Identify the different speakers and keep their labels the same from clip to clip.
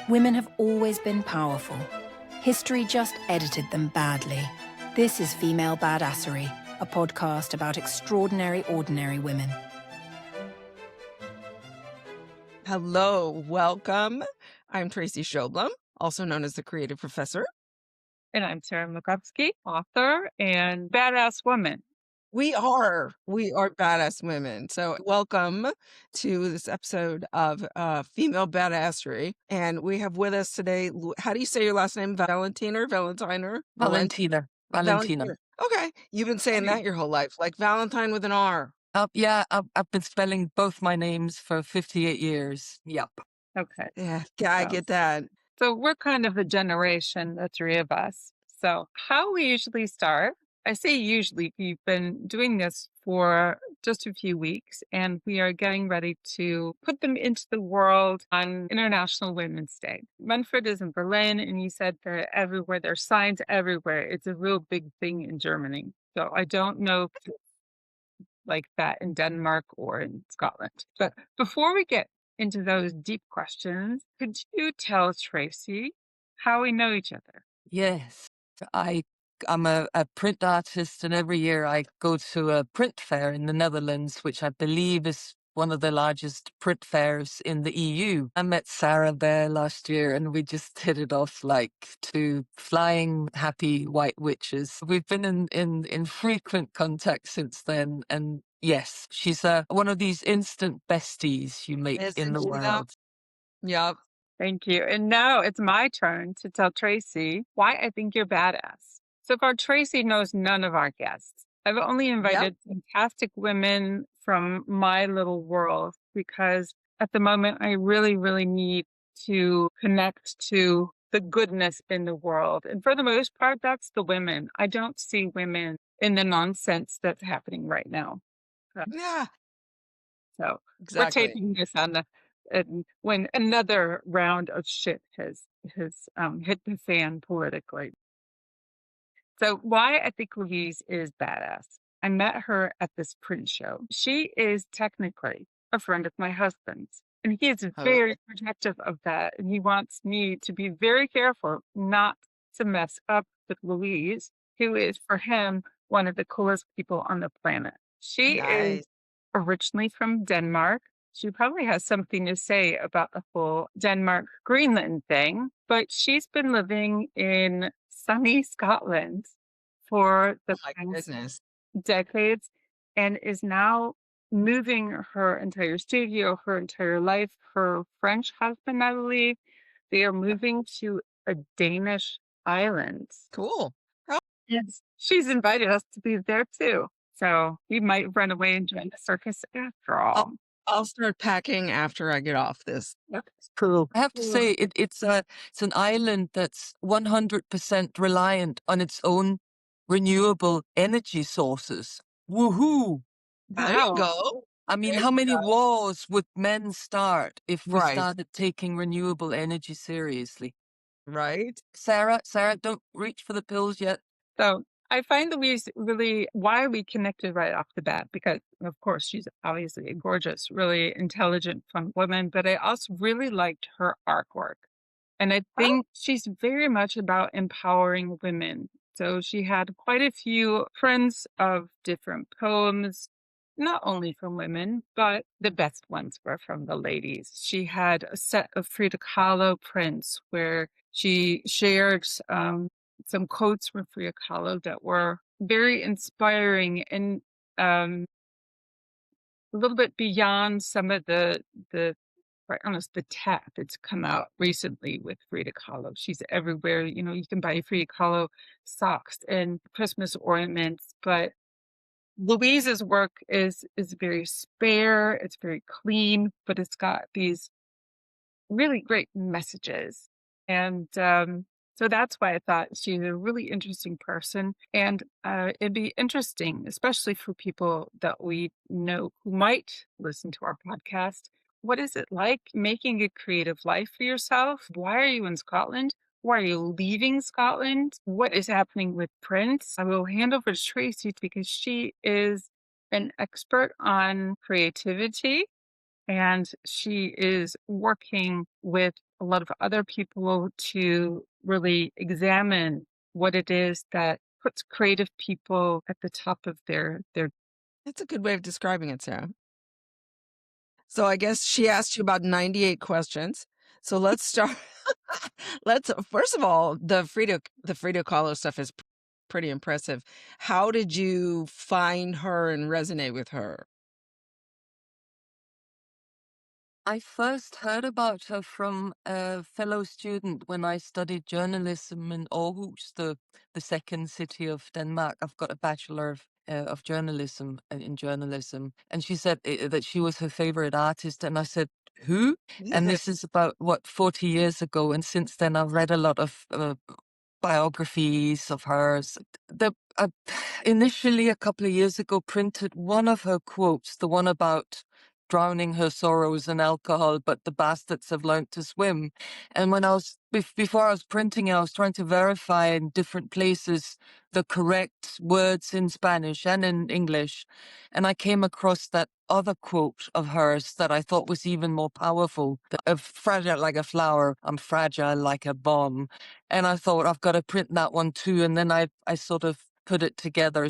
Speaker 1: Women have always been powerful. History just edited them badly. This is Female Badassery, a podcast about extraordinary, ordinary women.
Speaker 2: Hello, welcome. I'm Tracy Schoblum, also known as the Creative Professor.
Speaker 3: And I'm Sarah McGovsky, author and badass woman.
Speaker 2: We are badass women. So welcome to this episode of Female Badassery. And we have with us today, how do you say your last name? Valentiner?
Speaker 4: Valentina.
Speaker 2: Okay. You've been saying that your whole life, like Valentine with an R.
Speaker 4: Yeah, I've been spelling both my names for 58 years. Yep.
Speaker 3: Okay.
Speaker 2: Yeah, I get that.
Speaker 3: So we're kind of a generation, the three of us. So how we usually start, I say usually, we've been doing this for just a few weeks, and we are getting ready to put them into the world on International Women's Day. Manfred is in Berlin, and he said they're everywhere. There's signs everywhere. It's a real big thing in Germany. So I don't know if it's like that in Denmark or in Scotland. But before we get into those deep questions, could you tell Tracy how we know each other?
Speaker 4: Yes. I'm a print artist, and every year I go to a print fair in the Netherlands, which I believe is one of the largest print fairs in the EU. I met Sarah there last year, and we just hit it off like two flying happy white witches. We've been in frequent contact since then, and yes, she's one of these instant besties you make in the world.
Speaker 2: Yep.
Speaker 3: Thank you. And now it's my turn to tell Tracy why I think you're badass. So far, Tracy knows none of our guests. I've only invited fantastic women from my little world because at the moment, I really, really need to connect to the goodness in the world. And for the most part, that's the women. I don't see women in the nonsense that's happening right now.
Speaker 2: Yeah.
Speaker 3: So
Speaker 2: Exactly.
Speaker 3: we're taping this on when another round of shit has hit the fan politically. So why I think Luise is badass. I met her at this print show. She is technically a friend of my husband's, and he is very protective of that. And he wants me to be very careful not to mess up with Luise, who is for him one of the coolest people on the planet. She is originally from Denmark. She probably has something to say about the whole Denmark-Greenland thing, but she's been living in sunny Scotland for the past decades and is now moving her entire studio, her entire life. Her French husband, I believe, they are moving to a Danish island.
Speaker 2: Cool.
Speaker 3: Yes. She's invited us to be there too. So we might run away and join the circus after all.
Speaker 2: I'll start packing after I get off this.
Speaker 4: That's cool. I have to say, it's an island that's 100% reliant on its own renewable energy sources. Woohoo!
Speaker 2: There you go.
Speaker 4: I mean, how many wars would men start if we started taking renewable energy seriously?
Speaker 2: Right.
Speaker 4: Sarah, don't reach for the pills yet.
Speaker 3: So I find Luise really, why we connected right off the bat, because of course she's obviously a gorgeous, really intelligent, fun woman, but I also really liked her artwork. And I think she's very much about empowering women. So she had quite a few prints of different poems, not only from women, but the best ones were from the ladies. She had a set of Frida Kahlo prints where she shared some quotes from Frida Kahlo that were very inspiring and a little bit beyond some of the quite honest, the tech that's come out recently with Frida Kahlo. She's everywhere. You know, you can buy Frida Kahlo socks and Christmas ornaments, but Luise's work is very spare, it's very clean, but it's got these really great messages. And so that's why I thought she's a really interesting person. And it'd be interesting, especially for people that we know who might listen to our podcast. What is it like making a creative life for yourself? Why are you in Scotland? Why are you leaving Scotland? What is happening with Prince? I will hand over to Tracy because she is an expert on creativity. And she is working with a lot of other people to really examine what it is that puts creative people at the top of their.
Speaker 2: That's a good way of describing it, Sarah. So I guess she asked you about 98 questions. So let's start. Let's first of all, the Frida Kahlo stuff is pretty impressive. How did you find her and resonate with her?
Speaker 4: I first heard about her from a fellow student when I studied journalism in Aarhus, the second city of Denmark. I've got a bachelor of journalism in journalism, and she said that she was her favorite artist, and I said, "Who?" And this is about 40 years ago, and since then I've read a lot of biographies of hers. Initially, a couple of years ago, printed one of her quotes, the one about drowning her sorrows in alcohol, but the bastards have learned to swim. And when I was before I was printing it, I was trying to verify in different places the correct words in Spanish and in English, and I came across that other quote of hers that I thought was even more powerful: "Fragile like a flower, I'm fragile like a bomb." And I thought, I've got to print that one too. And then I sort of put it together.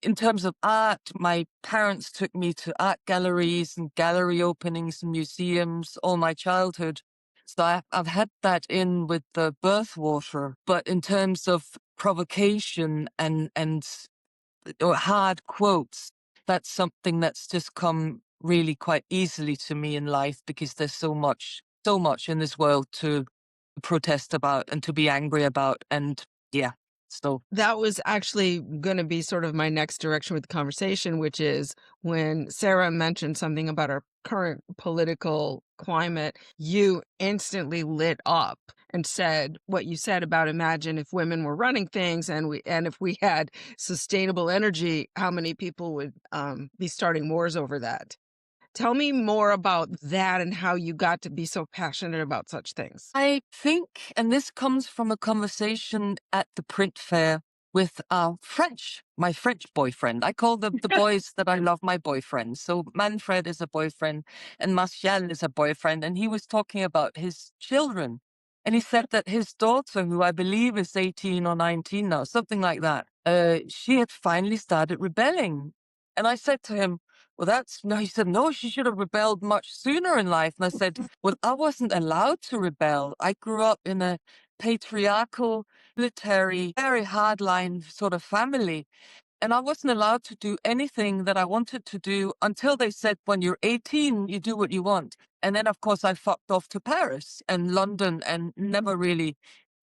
Speaker 4: In terms of art, my parents took me to art galleries and gallery openings and museums all my childhood. So I've had that in with the birthwater. But in terms of provocation and or hard quotes, that's something that's just come really quite easily to me in life, because there's so much in this world to protest about and to be angry about. And yeah, so
Speaker 2: That was actually going to be sort of my next direction with the conversation, which is when Sarah mentioned something about our current political climate, you instantly lit up and said what you said about, imagine if women were running things and if we had sustainable energy, how many people would be starting wars over that. Tell me more about that and how you got to be so passionate about such things.
Speaker 4: I think, and this comes from a conversation at the print fair with my French boyfriend. I call the boys that I love my boyfriends. So Manfred is a boyfriend and Martial is a boyfriend. And he was talking about his children. And he said that his daughter, who I believe is 18 or 19 now, something like that, she had finally started rebelling. And I said to him, well, no, he said, no, she should have rebelled much sooner in life. And I said, well, I wasn't allowed to rebel. I grew up in a patriarchal, military, very hardline sort of family. And I wasn't allowed to do anything that I wanted to do until they said, when you're 18, you do what you want. And then, of course, I fucked off to Paris and London and never really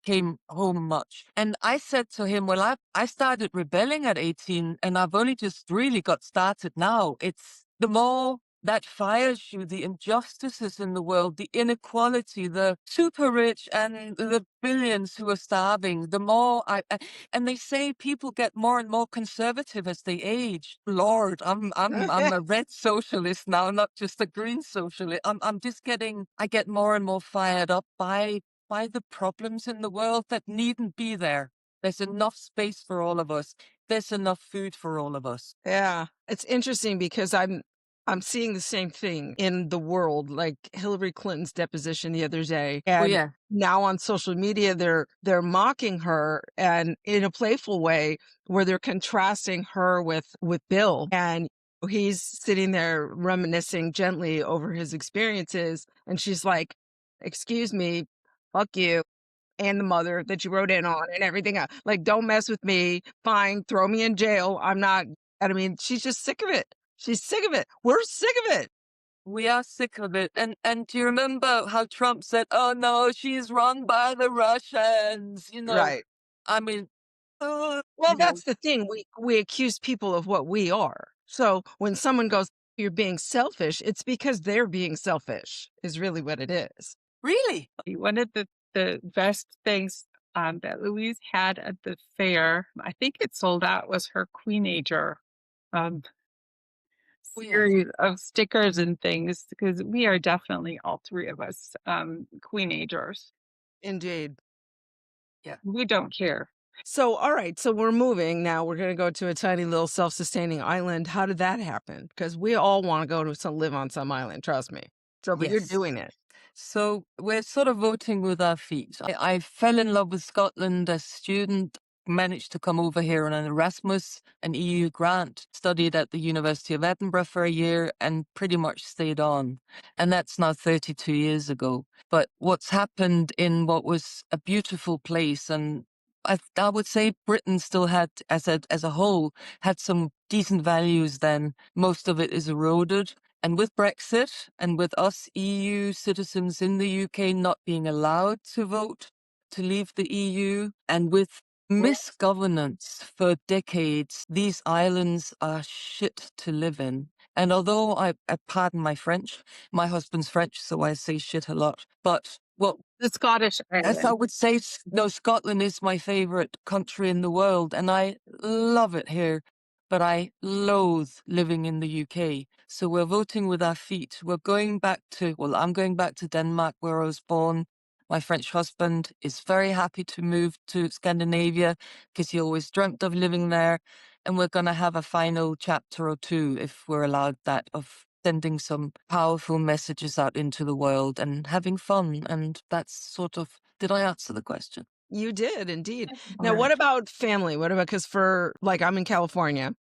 Speaker 4: came home much. And I said to him, well, I started rebelling at 18 and I've only just really got started now. It's the more that fires you, the injustices in the world, the inequality, the super rich and the billions who are starving, the more and they say people get more and more conservative as they age. Lord, I'm a red socialist now, not just a green socialist. I get more and more fired up by the problems in the world that needn't be there. There's enough space for all of us. There's enough food for all of us.
Speaker 2: Yeah, it's interesting because I'm seeing the same thing in the world, like Hillary Clinton's deposition the other day.
Speaker 4: Oh
Speaker 2: And
Speaker 4: yeah.
Speaker 2: now on social media, they're mocking her, and in a playful way, where they're contrasting her with Bill. And he's sitting there reminiscing gently over his experiences. And she's like, excuse me, fuck you. And the mother that you wrote in on and everything else. Like, don't mess with me. Fine, throw me in jail. I'm not. And I mean, she's just sick of it. She's sick of it. We're sick of it.
Speaker 4: We are sick of it. And do you remember how Trump said, oh no, she's run by the Russians?
Speaker 2: Right.
Speaker 4: I mean,
Speaker 2: Well, that's the thing. We accuse people of what we are. So when someone goes, you're being selfish, it's because they're being selfish, is really what it is.
Speaker 4: really?
Speaker 3: One of the best things that Louise had at the fair, I think it sold out, was her Queenager um,
Speaker 4: Oh, yeah.
Speaker 3: series of stickers and things, because we are definitely, all three of us, Queenagers.
Speaker 2: Indeed.
Speaker 3: We don't care.
Speaker 2: So, all right. So we're moving now. We're going to go to a tiny little self-sustaining island. How did that happen? Because we all want to go to live on some island. Trust me. So, but you're
Speaker 4: Yes.
Speaker 2: doing it.
Speaker 4: So we're sort of voting with our feet. I fell in love with Scotland as a student, managed to come over here on an Erasmus, an EU grant, studied at the University of Edinburgh for a year and pretty much stayed on. And that's now 32 years ago. But what's happened in what was a beautiful place, and I would say Britain still had, as a whole, had some decent values then. Most of it is eroded. And with Brexit and with us EU citizens in the UK not being allowed to vote to leave the EU, and with misgovernance for decades, these islands are shit to live in. And although I pardon my French, my husband's French, so I say shit a lot. But what
Speaker 3: The Scottish
Speaker 4: as I
Speaker 3: island.
Speaker 4: would say, no, Scotland is my favorite country in the world, and I love it here, but I loathe living in the UK. So we're voting with our feet. We're going back to, well, I'm going back to Denmark, where I was born. My French husband is very happy to move to Scandinavia because he always dreamt of living there. And we're going to have a final chapter or two, if we're allowed that, of sending some powerful messages out into the world and having fun. And that's sort of, did I answer the question?
Speaker 2: You did indeed.
Speaker 4: All
Speaker 2: Now, what
Speaker 4: right.
Speaker 2: about family? What about, because for like, I'm in California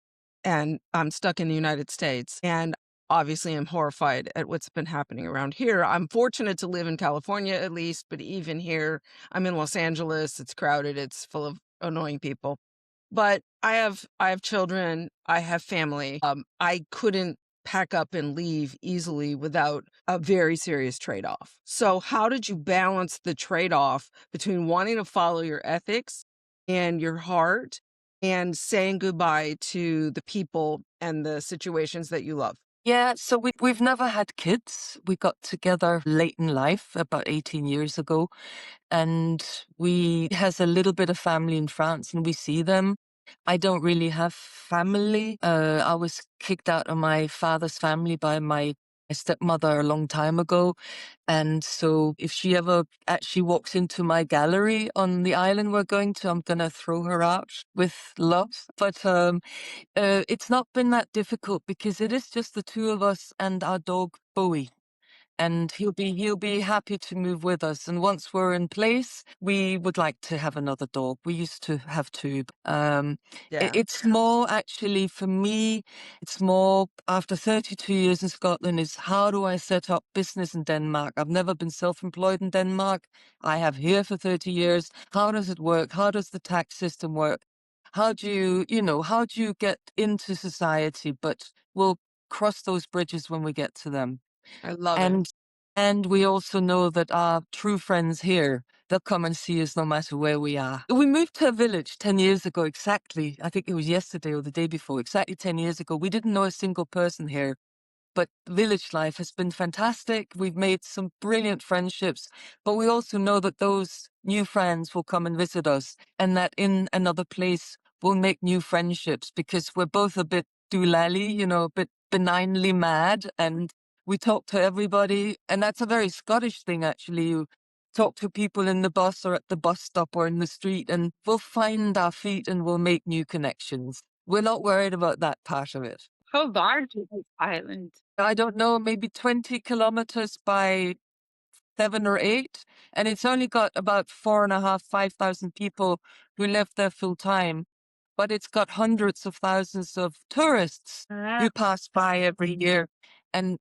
Speaker 2: and I'm stuck in the United States, and obviously I'm horrified at what's been happening around here. I'm fortunate to live in California at least, but even here, I'm in Los Angeles. It's crowded. It's full of annoying people. But I have children, I have family. I couldn't pack up and leave easily without a very serious trade-off. So how did you balance the trade-off between wanting to follow your ethics and your heart and saying goodbye to the people and the situations that you love?
Speaker 4: Yeah, so we've never had kids. We got together late in life, about 18 years ago, and we has a little bit of family in France, and we see them. I don't really have family. I was kicked out of my father's family by my stepmother a long time ago. And so if she ever actually walks into my gallery on the island we're going to, I'm going to throw her out with love. But it's not been that difficult because it is just the two of us and our dog Bowie. And he'll be happy to move with us. And once we're in place, we would like to have another dog. We used to have two.
Speaker 2: Yeah,
Speaker 4: It's more actually for me. It's more after 32 years in Scotland. Is how do I set up business in Denmark? I've never been self-employed in Denmark. I have here for 30 years. How does it work? How does the tax system work? How do how do you get into society? But we'll cross those bridges when we get to them.
Speaker 2: I love it.
Speaker 4: And and we also know that our true friends here, they'll come and see us no matter where we are. We moved to a village 10 years ago exactly. I think it was yesterday or the day before, exactly 10 years ago. We didn't know a single person here. But village life has been fantastic. We've made some brilliant friendships, but we also know that those new friends will come and visit us, and that in another place we'll make new friendships because we're both a bit doolally, a bit benignly mad, and we talk to everybody. And that's a very Scottish thing, actually. You talk to people in the bus or at the bus stop or in the street, and we'll find our feet and we'll make new connections. We're not worried about that part of it.
Speaker 3: How large is this island?
Speaker 4: I don't know, maybe 20 kilometers by 7 or 8. And it's only got about 4,500, 5,000 people who live there full time. But it's got hundreds of thousands of tourists who pass by every year. And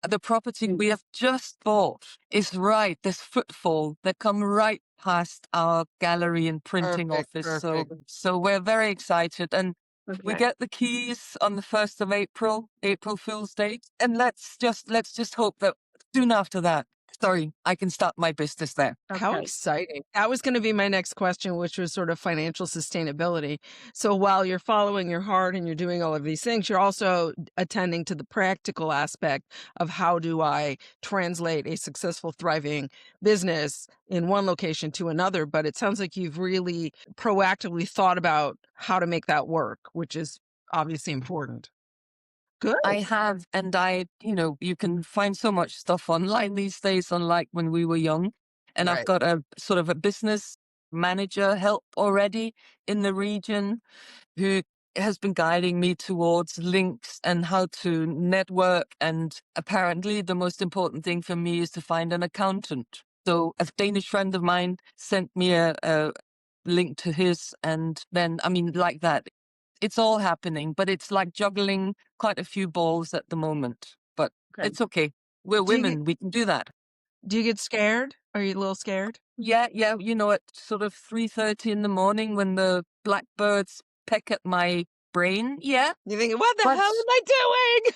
Speaker 4: the property we have just bought is right, this footfall that come right past our gallery and printing
Speaker 2: Perfect,
Speaker 4: office.
Speaker 2: perfect.
Speaker 4: So we're very excited. And we
Speaker 3: Okay.
Speaker 4: get the keys on the 1st of April, April Fool's Day. And let's just hope that soon after that, sorry, I can start my business there.
Speaker 2: How
Speaker 3: Okay.
Speaker 2: exciting. That was going to be my next question, which was sort of financial sustainability. So while you're following your heart and you're doing all of these things, you're also attending to the practical aspect of how do I translate a successful, thriving business in one location to another. But it sounds like you've really proactively thought about how to make that work, which is obviously important. Good.
Speaker 4: I have, and you can find so much stuff online these days, unlike when we were young. And I've
Speaker 2: Right.
Speaker 4: got a sort of a business manager help already in the region who has been guiding me towards links and how to network. And apparently the most important thing for me is to find an accountant. So a Danish friend of mine sent me a link to his, and then, I mean, like that. It's all happening, but it's like juggling quite a few balls at the moment. But
Speaker 3: Okay.
Speaker 4: it's okay. We're
Speaker 2: Do you get-
Speaker 4: women. We can do that.
Speaker 2: Do you get scared? Are you a little scared?
Speaker 4: Yeah. You know, at sort of 3:30 in the morning when the blackbirds peck at my brain. Yeah.
Speaker 2: You think, what the
Speaker 4: But
Speaker 2: hell am I doing?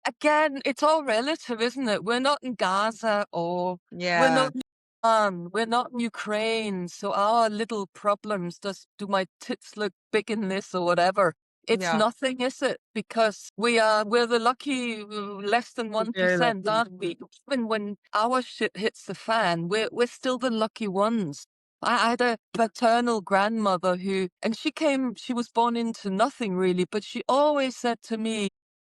Speaker 4: again, it's all relative, isn't it? We're not in Gaza, or we're
Speaker 2: Yeah.
Speaker 4: not in Iran, we're not in Ukraine. So our little problems, do my tits look big in this or whatever? It's
Speaker 2: Yeah.
Speaker 4: nothing, is it? Because we're the lucky less than
Speaker 3: We're very
Speaker 4: 1%,
Speaker 3: lucky.
Speaker 4: aren't we? Even when our shit hits the fan, we're still the lucky ones. I had a paternal grandmother and she was born into nothing really, but she always said to me,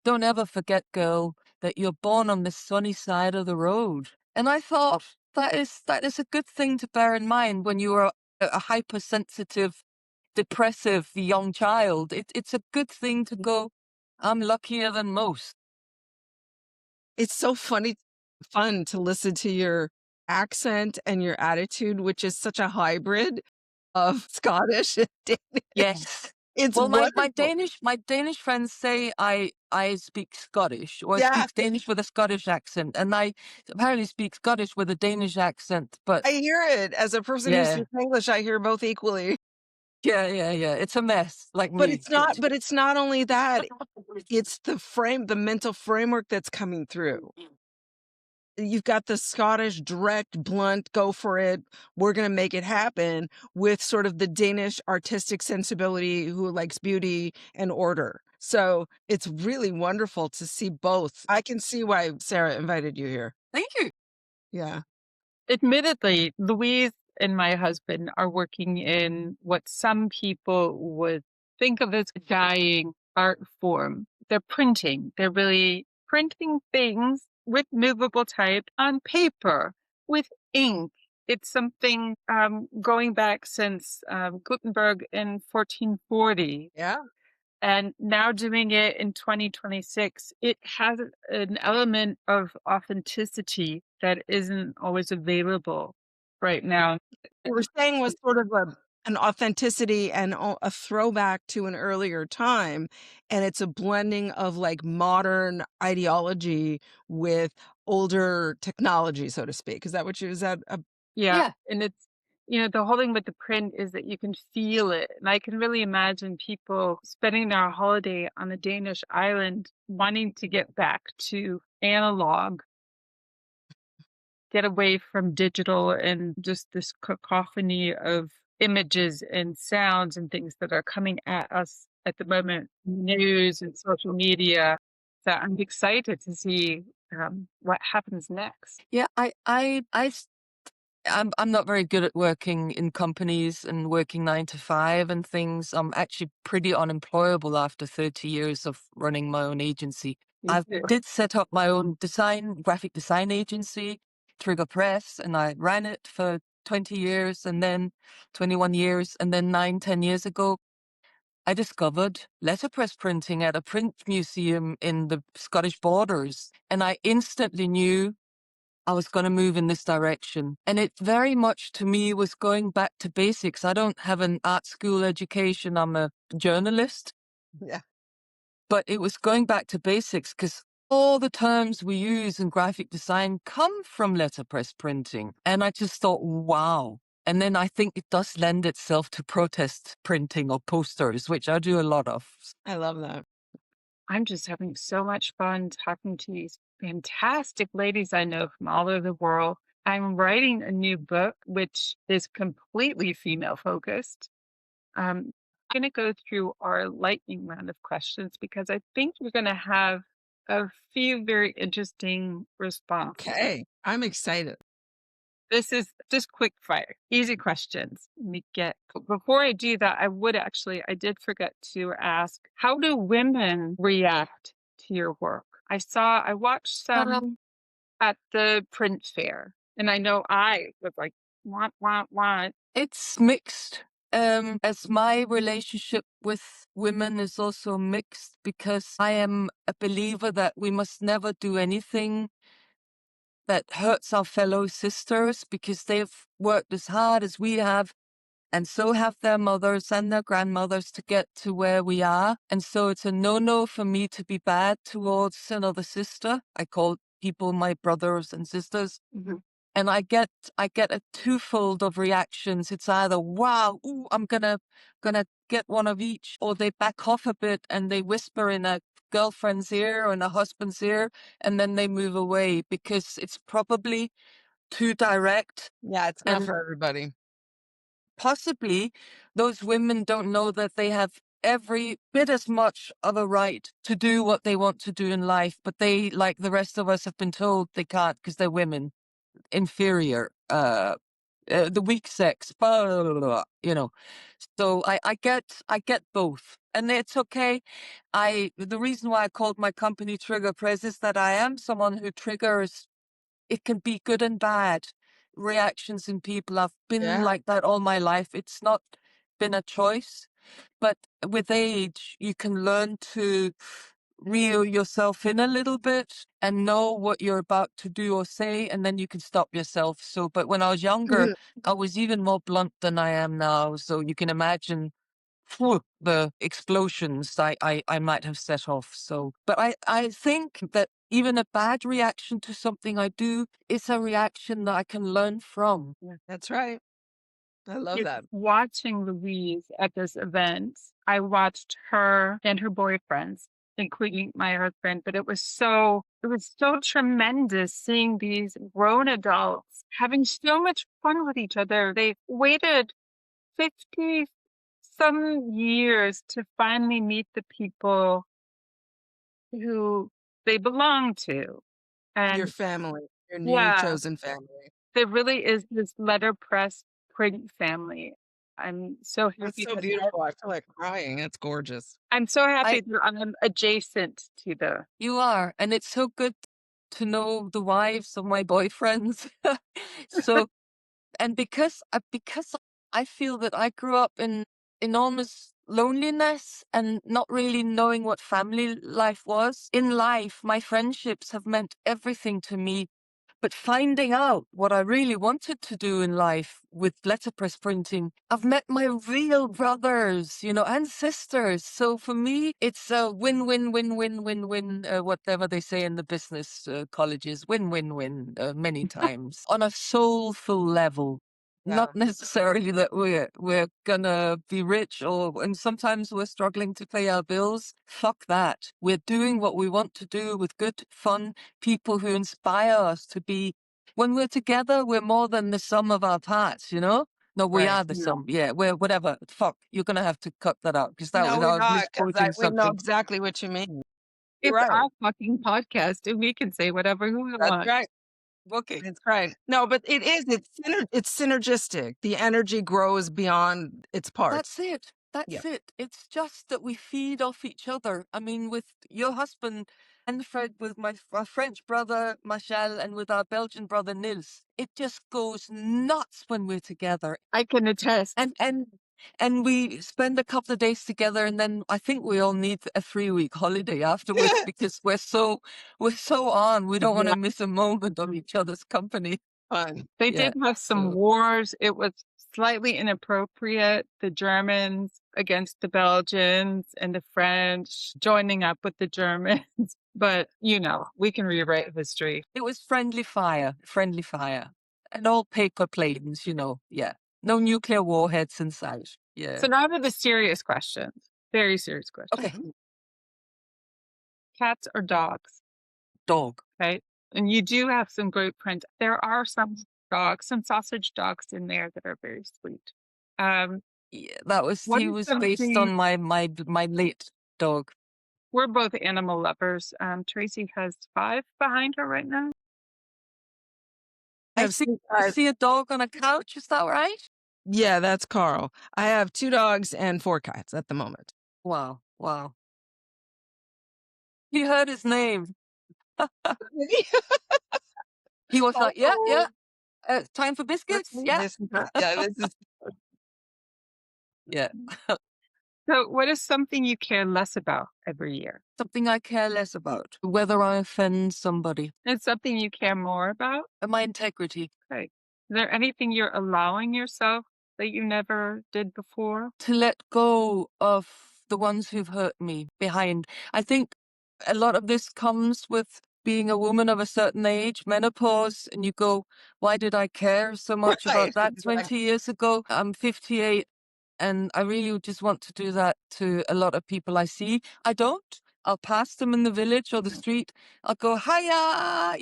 Speaker 4: "Don't ever forget, girl, that you're born on the sunny side of the road." And I thought that is a good thing to bear in mind when you are a hypersensitive, depressive young child. It's a good thing to go, "I'm luckier than most."
Speaker 2: It's so fun to listen to your accent and your attitude, which is such a hybrid of Scottish and Danish.
Speaker 4: Yes.
Speaker 2: It's
Speaker 4: Well, my
Speaker 2: wonderful.
Speaker 4: Danish friends say I speak Scottish, or I
Speaker 2: Yeah,
Speaker 4: speak Danish with a Scottish accent, and I apparently speak Scottish with a Danish accent. But
Speaker 2: I hear it. As a person who
Speaker 4: yeah,
Speaker 2: speaks English, I hear both equally.
Speaker 4: yeah. It's a mess, like
Speaker 2: But
Speaker 4: me.
Speaker 2: it's not only that, it's the mental framework that's coming through. You've got the Scottish direct, blunt, go for it, we're gonna make it happen, with sort of the Danish artistic sensibility who likes beauty and order. So it's really wonderful to see both. I can see why Sarah invited you here.
Speaker 4: Thank you.
Speaker 2: Yeah.
Speaker 3: Admittedly, Louise and my husband are working in what some people would think of as a dying art form. They're printing. They're really printing things with movable type on paper with ink. It's something going back since Gutenberg in 1440.
Speaker 2: Yeah.
Speaker 3: And now doing it in 2026, it has an element of authenticity that isn't always available right now.
Speaker 2: You were saying was sort of an authenticity and a throwback to an earlier time, and it's a blending of like modern ideology with older technology, so to speak. Is that what you? Is that a?
Speaker 3: Yeah.
Speaker 4: Yeah.
Speaker 3: And it's, the whole thing with the print is that you can feel it. And I can really imagine people spending their holiday on a Danish island wanting to get back to analog, get away from digital and just this cacophony of images and sounds and things that are coming at us at the moment, news and social media. So I'm excited to see what happens next.
Speaker 4: Yeah, I'm not very good at working in companies and working 9 to 5 and things. I'm actually pretty unemployable after 30 years of running my own agency.
Speaker 3: Me
Speaker 4: I
Speaker 3: too.
Speaker 4: did set up my own graphic design agency, Trigger Press, and I ran it for 20 years and then 21 years. And then 10 years ago, I discovered letterpress printing at a print museum in the Scottish borders. And I instantly knew I was going to move in this direction. And it very much to me was going back to basics. I don't have an art school education. I'm a journalist,
Speaker 2: Yeah.
Speaker 4: but it was going back to basics because all the terms we use in graphic design come from letterpress printing. And I just thought, wow. And then I think it does lend itself to protest printing or posters, which I do a lot of.
Speaker 2: I love that.
Speaker 3: I'm just having so much fun talking to these fantastic ladies I know from all over the world. I'm writing a new book, which is completely female focused. I'm going to go through our lightning round of questions because I think we're going to have a few very interesting responses.
Speaker 2: Okay. I'm excited.
Speaker 3: This is just quick fire, easy questions. Before I do that, I did forget to ask, how do women react to your work? I watched some at the print fair, and I know I was like, want.
Speaker 4: It's mixed. as my relationship with women is also mixed, because I am a believer that we must never do anything that hurts our fellow sisters, because they've worked as hard as we have, and so have their mothers and their grandmothers to get to where we are. And so it's a no-no for me to be bad towards another sister. I call people my brothers and sisters. And I get a twofold of reactions. It's either, wow, ooh, I'm gonna get one of each, or they back off a bit and they whisper in a girlfriend's ear or in a husband's ear, and then they move away because it's probably too direct.
Speaker 2: Yeah, it's not
Speaker 4: And
Speaker 2: for everybody.
Speaker 4: possibly those women don't know that they have every bit as much of a right to do what they want to do in life, but they, like the rest of us, have been told they can't because they're women, inferior, the weak sex, blah, blah, blah, blah, you know. So I get both, and it's okay. The reason why I called my company Trigger Press is that I am someone who triggers. It can be good and bad reactions in people. I've been
Speaker 2: Yeah.
Speaker 4: like that all my life. It's not been a choice, but with age, you can learn to reel yourself in a little bit and know what you're about to do or say, and then you can stop yourself. So, but when I was younger, I was even more blunt than I am now. So you can imagine the explosions I might have set off. So, but I think that even a bad reaction to something I do is a reaction that I can learn from.
Speaker 2: That's right. I love that.
Speaker 3: Watching Louise at this event, I watched her and her boyfriends, including my husband, but it was so tremendous seeing these grown adults having so much fun with each other. They waited 50 some years to finally meet the people who they belong to.
Speaker 2: Your
Speaker 3: And
Speaker 2: family, your new
Speaker 3: yeah,
Speaker 2: chosen family.
Speaker 3: there really is this letterpress print family. I'm so
Speaker 2: That's
Speaker 3: happy
Speaker 2: so
Speaker 3: that
Speaker 2: beautiful. I feel like crying. It's gorgeous.
Speaker 3: I'm so happy
Speaker 4: I
Speaker 3: that I'm adjacent to the.
Speaker 4: You are, and it's so good to know the wives of my boyfriends. So, and because I feel that I grew up in enormous loneliness and not really knowing what family life was. In life, my friendships have meant everything to me. But finding out what I really wanted to do in life with letterpress printing, I've met my real brothers, and sisters. So for me, it's a win, win, win, win, win, win, whatever they say in the business colleges, win, win, win, many times on a soulful level.
Speaker 2: Yeah.
Speaker 4: Not necessarily that we're gonna be rich, and sometimes we're struggling to pay our bills. Fuck that. We're doing what we want to do with good, fun people who inspire us to be. When we're together, we're more than the sum of our parts, No, we
Speaker 2: Right.
Speaker 4: are the sum. Yeah, we're whatever. Fuck, you're gonna have to cut that out because
Speaker 2: No,
Speaker 4: I
Speaker 2: we're
Speaker 4: was
Speaker 2: not, because
Speaker 4: misquoting
Speaker 2: we know
Speaker 4: something.
Speaker 2: exactly what you mean. You're
Speaker 3: It's
Speaker 2: right.
Speaker 3: our fucking podcast, and we can say whatever we
Speaker 2: That's
Speaker 3: want.
Speaker 2: right.
Speaker 4: Okay.
Speaker 2: That's right. No, but it's synergistic. The energy grows beyond its parts.
Speaker 4: That's it.
Speaker 2: Yeah.
Speaker 4: That's it. It's just that we feed off each other. I mean, with your husband and Fred, with my French brother Marshall, and with our Belgian brother Nils, it just goes nuts when we're together.
Speaker 3: I can attest.
Speaker 4: And we spend a couple of days together, and then I think we all need a 3-week holiday afterwards because we're so on. We don't want
Speaker 3: Yeah.
Speaker 4: to miss a moment of each other's company.
Speaker 2: Fun.
Speaker 3: They
Speaker 4: Yeah,
Speaker 3: did have some
Speaker 4: so-
Speaker 3: wars. It was slightly inappropriate. The Germans against the Belgians and the French joining up with the Germans. But, we can rewrite history.
Speaker 4: It was friendly fire, and all paper planes, yeah. No nuclear warheads in sight. Yeah.
Speaker 3: So now to the serious questions. Very serious questions.
Speaker 4: Okay.
Speaker 3: Cats or dogs?
Speaker 4: Dog.
Speaker 3: Right? And you do have some great print. There are some dogs, some sausage dogs in there that are very sweet.
Speaker 4: Yeah,
Speaker 3: What
Speaker 4: he
Speaker 3: is
Speaker 4: was based
Speaker 3: something-
Speaker 4: on my late dog.
Speaker 3: We're both animal lovers. Tracy has 5 behind her right now.
Speaker 2: I
Speaker 4: I
Speaker 2: have
Speaker 4: see,
Speaker 2: two-
Speaker 4: I see a dog on a couch. Is that right?
Speaker 2: Yeah, that's Carl. I have 2 dogs and 4 cats at the moment.
Speaker 4: Wow. He heard his name. He was like, yeah. Time for biscuits. Yeah.
Speaker 2: This is
Speaker 4: Yeah.
Speaker 3: So what is something you care less about every year?
Speaker 4: Something I care less about, whether I offend somebody.
Speaker 3: And something you care more about?
Speaker 4: And my integrity.
Speaker 3: Okay. Is there anything you're allowing yourself that you never did before?
Speaker 4: To let go of the ones who've hurt me behind. I think a lot of this comes with being a woman of a certain age, menopause, and you go, why did I care so much
Speaker 2: Right,
Speaker 4: about that
Speaker 2: exactly.
Speaker 4: 20 years ago? I'm 58 and I really just want to do that to a lot of people I see. I don't. I'll pass them in the village or the street. I'll go, hiya,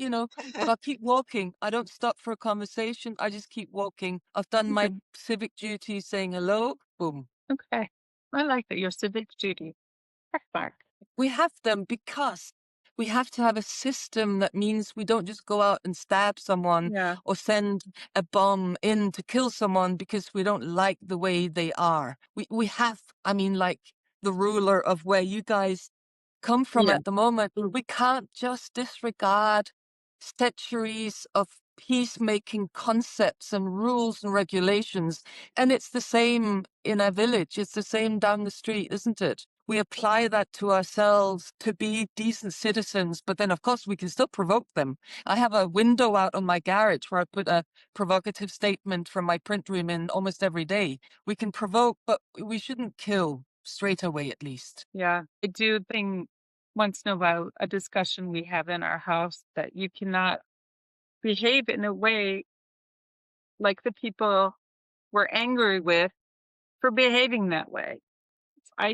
Speaker 4: but I'll keep walking. I don't stop for a conversation. I just keep walking. I've done my civic duty saying hello, boom.
Speaker 3: Okay. I like that. Your civic duty. Check mark.
Speaker 4: We have them because we have to have a system that means we don't just go out and stab someone
Speaker 3: Yeah.
Speaker 4: or send a bomb in to kill someone because we don't like the way they are. We have, like the ruler of where you guys come from
Speaker 2: Yeah.
Speaker 4: at the moment. We can't just disregard centuries of peacemaking concepts and rules and regulations. And it's the same in our village. It's the same down the street, isn't it? We apply that to ourselves to be decent citizens, but then of course we can still provoke them. I have a window out on my garage where I put a provocative statement from my print room in almost every day. We can provoke, but we shouldn't kill straight away at least.
Speaker 3: Yeah. I do think once in a while a discussion we have in our house that you cannot behave in a way like the people we're angry with for behaving that way.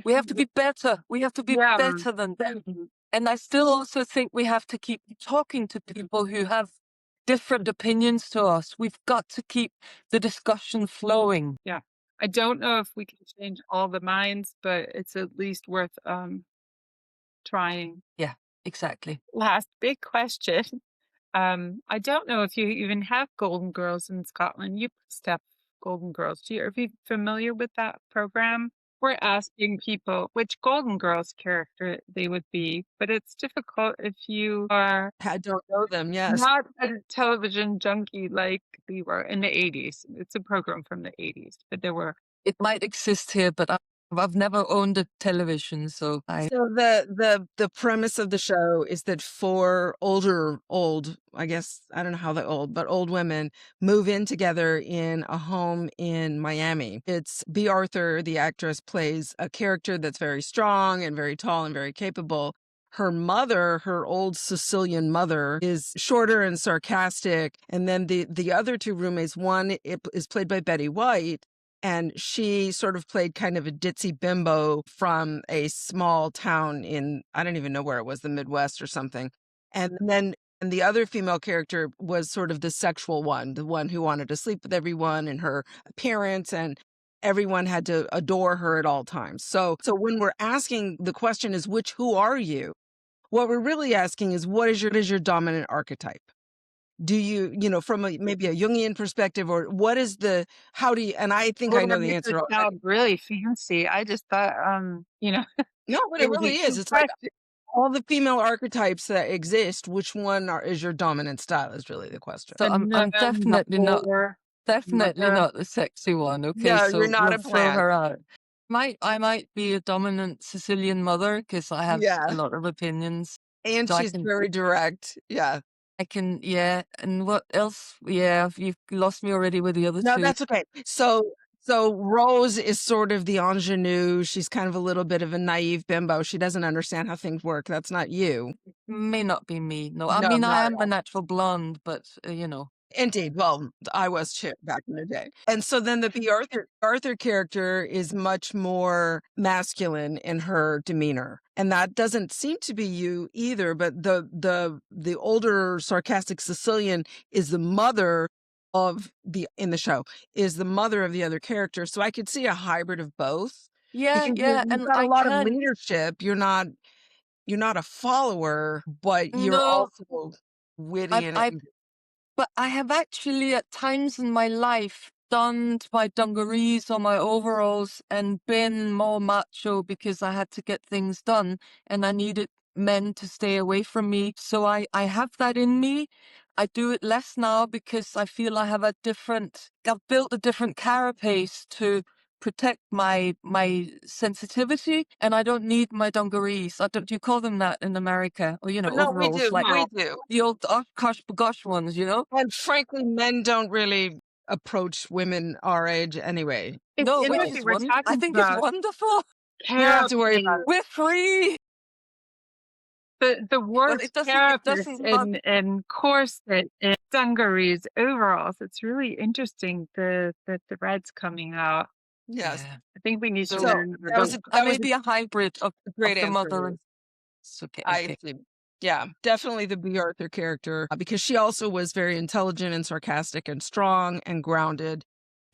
Speaker 4: We have to be better. We have to be
Speaker 3: Yeah.
Speaker 4: better than them. And I still also think we have to keep talking to people who have different opinions to us. We've got to keep the discussion flowing.
Speaker 3: Yeah. I don't know if we can change all the minds, but it's at least worth trying.
Speaker 4: Yeah, exactly.
Speaker 3: Last big question. I don't know if you even have Golden Girls in Scotland. You must have Golden Girls. Are you familiar with that program? We're asking people which Golden Girls character they would be, but it's difficult if you are
Speaker 2: I don't know them. Yes.
Speaker 3: not a television junkie like we were in the 80s. It's a program from the 80s, but there were.
Speaker 4: It might exist here, but I've never owned a television, so I.
Speaker 2: So the premise of the show is that four old, I guess, I don't know how they're old, but old women move in together in a home in Miami. It's B. Arthur, the actress, plays a character that's very strong and very tall and very capable. Her mother, her old Sicilian mother, is shorter and sarcastic. And then the other two roommates, one is played by Betty White, and she sort of played kind of a ditzy bimbo from a small town in, I don't even know where it was, the Midwest or something. And the other female character was sort of the sexual one, the one who wanted to sleep with everyone and her appearance, and everyone had to adore her at all times. So when we're asking, the question is, who are you? What we're really asking is, what is your dominant archetype? Do you, from maybe a Jungian perspective, or what is how do you, and I think I know the answer.
Speaker 3: Sound really fancy. I just thought,
Speaker 2: No, but
Speaker 3: it
Speaker 2: it
Speaker 3: was a
Speaker 2: really is.
Speaker 3: good
Speaker 2: It's like
Speaker 3: question.
Speaker 2: all the female archetypes that exist, which one is your dominant style is really the question.
Speaker 4: So
Speaker 3: The
Speaker 4: I'm
Speaker 3: nun,
Speaker 4: definitely
Speaker 3: the
Speaker 4: not
Speaker 3: whore,
Speaker 4: definitely
Speaker 3: mother.
Speaker 4: not the sexy one. Okay,
Speaker 2: No,
Speaker 4: so
Speaker 2: you're not
Speaker 4: we'll
Speaker 2: a
Speaker 4: throw
Speaker 2: plant.
Speaker 4: her out. I might be a dominant Sicilian mother because I have
Speaker 2: Yeah.
Speaker 4: a lot of opinions.
Speaker 2: And
Speaker 4: So
Speaker 2: she's very direct. Yeah.
Speaker 4: I can, yeah. And what else? Yeah, you've lost me already with the other
Speaker 2: No,
Speaker 4: two.
Speaker 2: that's okay. So Rose is sort of the ingenue. She's kind of a little bit of a naive bimbo. She doesn't understand how things work. That's not you.
Speaker 4: May not be me. No, I
Speaker 2: No,
Speaker 4: mean,
Speaker 2: not
Speaker 4: I
Speaker 2: at
Speaker 4: am a natural blonde, but
Speaker 2: Indeed. Well, I was too back in the day. And so then the B. Arthur character is much more masculine in her demeanor. And that doesn't seem to be you either, but the older sarcastic Sicilian is the mother in the show, is the mother of the other character. So I could see a hybrid of both.
Speaker 4: yeah,
Speaker 2: Because
Speaker 4: yeah.
Speaker 2: you've
Speaker 4: And
Speaker 2: got a
Speaker 4: I
Speaker 2: lot of
Speaker 4: can,
Speaker 2: leadership. You're not a follower, but you're
Speaker 4: no,
Speaker 2: also witty
Speaker 4: I,
Speaker 2: and
Speaker 4: I But I have actually at times in my life donned my dungarees or my overalls and been more macho because I had to get things done and I needed men to stay away from me. So I have that in me. I do it less now because I feel I've built a different carapace to protect my sensitivity, and I don't need my dungarees. Do you call them that in America? Or,
Speaker 2: No, we
Speaker 4: overalls,
Speaker 2: do.
Speaker 4: like
Speaker 2: We do.
Speaker 4: the old gosh ones,
Speaker 2: And frankly, men don't really approach women our age anyway.
Speaker 3: It's
Speaker 4: No, which
Speaker 3: interesting.
Speaker 4: is
Speaker 3: We're
Speaker 4: I
Speaker 3: talking
Speaker 4: think it's
Speaker 3: about
Speaker 4: wonderful.
Speaker 2: You don't have to worry about
Speaker 3: carapace.
Speaker 2: it.
Speaker 4: We're free.
Speaker 3: The
Speaker 4: Well,
Speaker 3: words
Speaker 4: it
Speaker 3: carapace
Speaker 4: doesn't matter.
Speaker 3: and corset and dungarees, overalls. It's really interesting the threads coming out.
Speaker 2: Yes.
Speaker 4: Yeah.
Speaker 3: I think we need to
Speaker 4: So
Speaker 3: learn
Speaker 2: that was
Speaker 3: about.
Speaker 4: I
Speaker 2: that was
Speaker 4: may be a hybrid of
Speaker 2: a great
Speaker 4: the
Speaker 2: answer,
Speaker 4: mother.
Speaker 2: Louise.
Speaker 4: It's okay.
Speaker 2: I
Speaker 4: Okay.
Speaker 2: see. Yeah, definitely the B. Arthur character, because she also was very intelligent and sarcastic and strong and grounded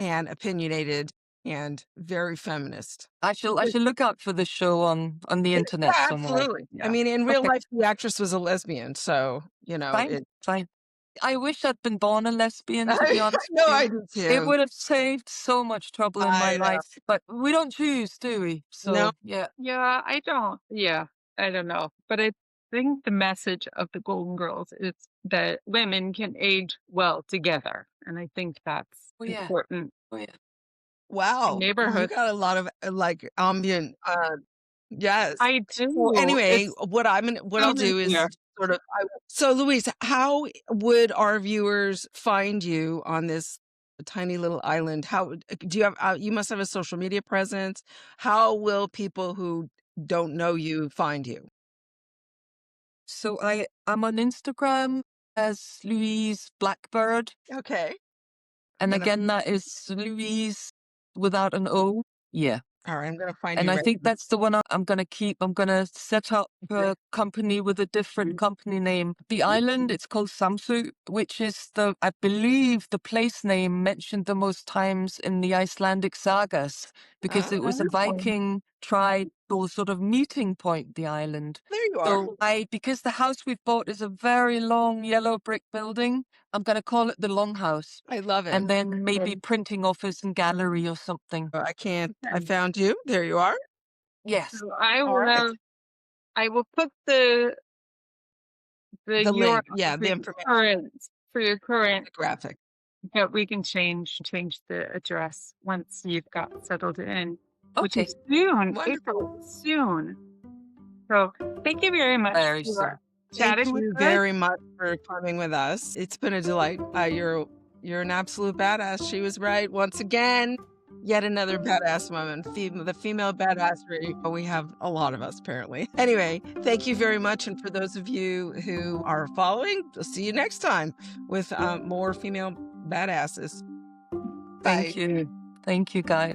Speaker 2: and opinionated and very feminist.
Speaker 4: I shall look out for the show on the internet
Speaker 2: Yeah,
Speaker 4: somewhere.
Speaker 2: absolutely. I
Speaker 4: Yeah.
Speaker 2: mean, in real
Speaker 4: Okay.
Speaker 2: life, the actress was a lesbian, so
Speaker 4: Fine. Fine. I wish I'd been born a lesbian, to be honest
Speaker 2: No,
Speaker 4: with
Speaker 2: I
Speaker 4: you.
Speaker 2: do
Speaker 4: It
Speaker 2: too.
Speaker 4: would have saved so much trouble in my
Speaker 2: I know.
Speaker 4: life, but we don't choose, do we? So
Speaker 2: No.
Speaker 4: yeah.
Speaker 3: Yeah, I don't. Yeah, I don't know. But I think the message of the Golden Girls is that women can age well together. And I think that's
Speaker 4: Oh yeah.
Speaker 3: important
Speaker 4: Oh yeah.
Speaker 3: in
Speaker 2: Wow, you
Speaker 3: neighborhoods.
Speaker 2: got a lot of like ambient. Yes.
Speaker 3: I
Speaker 2: So
Speaker 3: do.
Speaker 2: anyway,
Speaker 3: It's
Speaker 2: what I'll do is
Speaker 3: here.
Speaker 2: sort of. So Louise, how would our viewers find you on this tiny little island? How do you have? You must have a social media presence. How will people who don't know you find you?
Speaker 4: So I'm on Instagram as Louise Blackbird,
Speaker 2: Okay.
Speaker 4: and
Speaker 2: gonna-
Speaker 4: again that is Louise without an O. Yeah.
Speaker 2: All right, I'm gonna find
Speaker 4: And
Speaker 2: you
Speaker 4: I
Speaker 2: right
Speaker 4: think
Speaker 2: now.
Speaker 4: that's the one I'm going to keep. I'm going to set up a company with a different company name. The island, it's called Samsu, which is I believe, the place name mentioned the most times in the Icelandic sagas, because it was a Viking tribe or sort of meeting point, the island.
Speaker 2: There you are.
Speaker 4: So because the house we've bought is a very long yellow brick building, I'm going to call it the Longhouse.
Speaker 2: I love it.
Speaker 4: And then maybe printing office and gallery or something.
Speaker 2: I can't. I found you. There you are.
Speaker 4: Yes.
Speaker 3: So I
Speaker 2: All
Speaker 3: will
Speaker 2: right.
Speaker 3: I will put the
Speaker 2: The
Speaker 3: URL
Speaker 2: link. Yeah,
Speaker 3: for
Speaker 2: the
Speaker 3: your
Speaker 2: information.
Speaker 3: current
Speaker 2: Graphic.
Speaker 3: that we can change the address once you've got settled in, which
Speaker 4: Okay.
Speaker 3: is soon.
Speaker 2: Wonderful.
Speaker 3: April, soon. So thank you very much
Speaker 4: Very
Speaker 3: for
Speaker 4: soon.
Speaker 3: chatting
Speaker 2: Thank
Speaker 3: with
Speaker 2: you
Speaker 3: us.
Speaker 2: very much for coming with us. It's been a delight. You're an absolute badass. She was right once again. Yet another badass woman. The female badassery. We have a lot of us apparently. Anyway, thank you very much. And for those of you who are following, we'll see you next time with more female badasses.
Speaker 4: Thank you. Thank you, guys.